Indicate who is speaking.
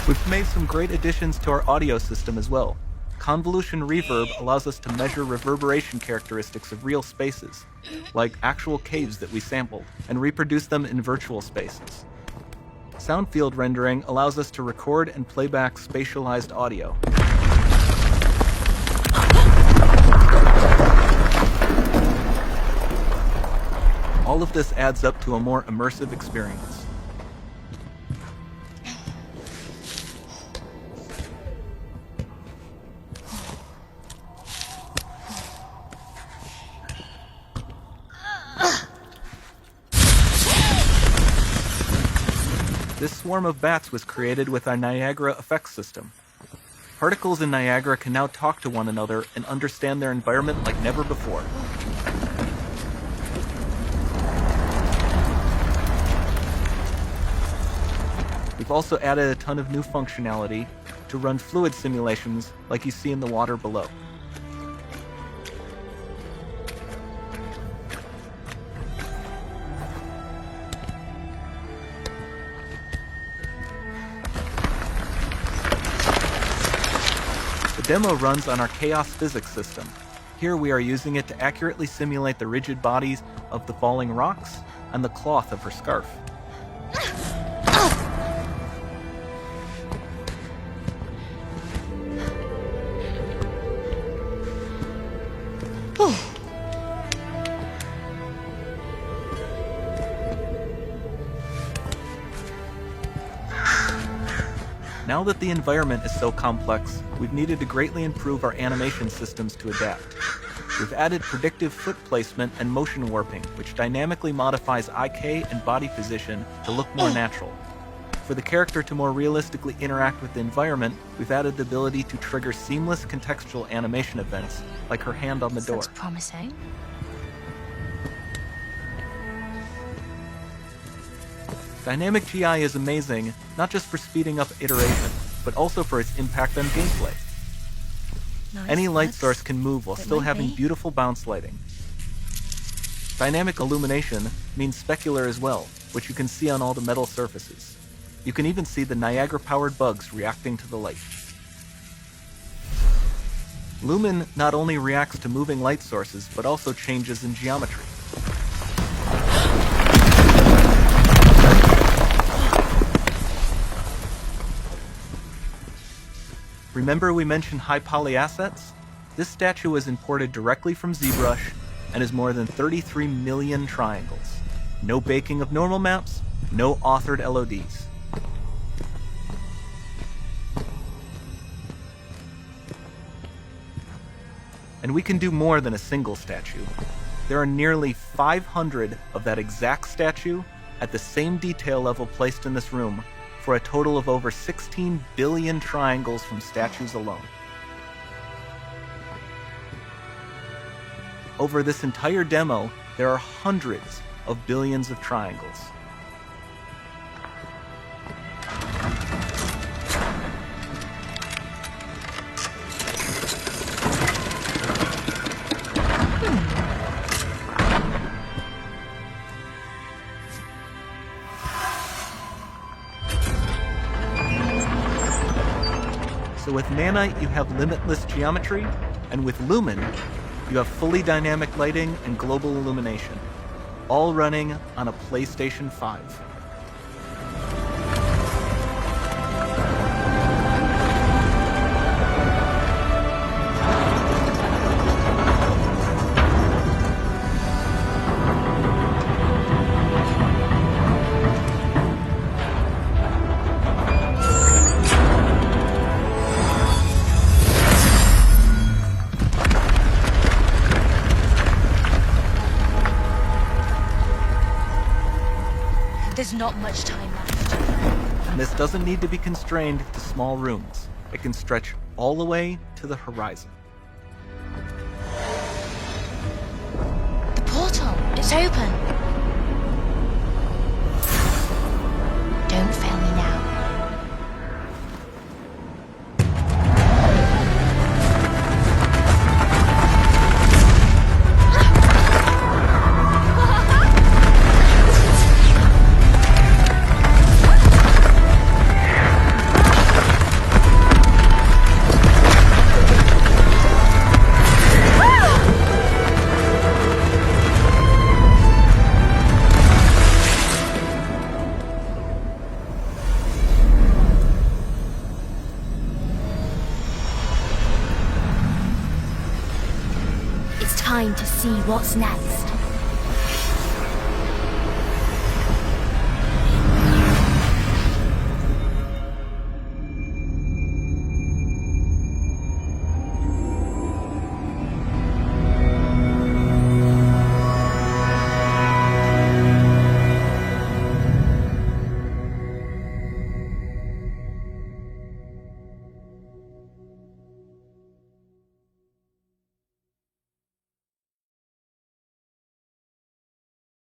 Speaker 1: We've made some great additions to our audio system as well. Convolution reverb allows us to measure reverberation characteristics of real spaces, like actual caves that we sampled, and reproduce them in virtual spaces. Sound field rendering allows us to record and play back spatialized audio. All of this adds up to a more immersive experience. This swarm of bats was created with our Niagara effects system. Particles in Niagara can now talk to one another and understand their environment like never before. We've also added a ton of new functionality to run fluid simulations like you see in the water below. The demo runs on our chaos physics system. Here we are using it to accurately simulate the rigid bodies of the falling rocks and the cloth of her scarf. Now that the environment is so complex, we've needed to greatly improve our animation systems to adapt. We've added predictive foot placement and motion warping, which dynamically modifies IK and body position to look more natural. For the character to more realistically interact with the environment, we've added the ability to trigger seamless contextual animation events, like her hand on the door.
Speaker 2: Looks promising.
Speaker 1: Dynamic GI is amazing, not just for speeding up iteration, but also for its impact on gameplay.
Speaker 2: Nice.
Speaker 1: Any light source can move while still having
Speaker 2: be.
Speaker 1: beautiful bounce lighting. Dynamic illumination means specular as well, which you can see on all the metal surfaces. You can even see the Niagara-powered bugs reacting to the light. Lumen not only reacts to moving light sources, but also changes in geometry. Remember we mentioned high poly assets? This statue was imported directly from ZBrush and is more than 33 million triangles. No baking of normal maps, no authored LODs. And we can do more than a single statue. There are nearly 500 of that exact statue at the same detail level placed in this room, for a total of over 16 billion triangles from statues alone. Over this entire demo, there are hundreds of billions of triangles. So with Nanite, you have limitless geometry, and with Lumen, you have fully dynamic lighting and global illumination, all running on a PlayStation 5.
Speaker 2: There's not much time left.
Speaker 1: And this doesn't need to be constrained to small rooms. It can stretch all the way to the horizon.
Speaker 2: The portal, it's open. Don't fail me now.
Speaker 3: What's next?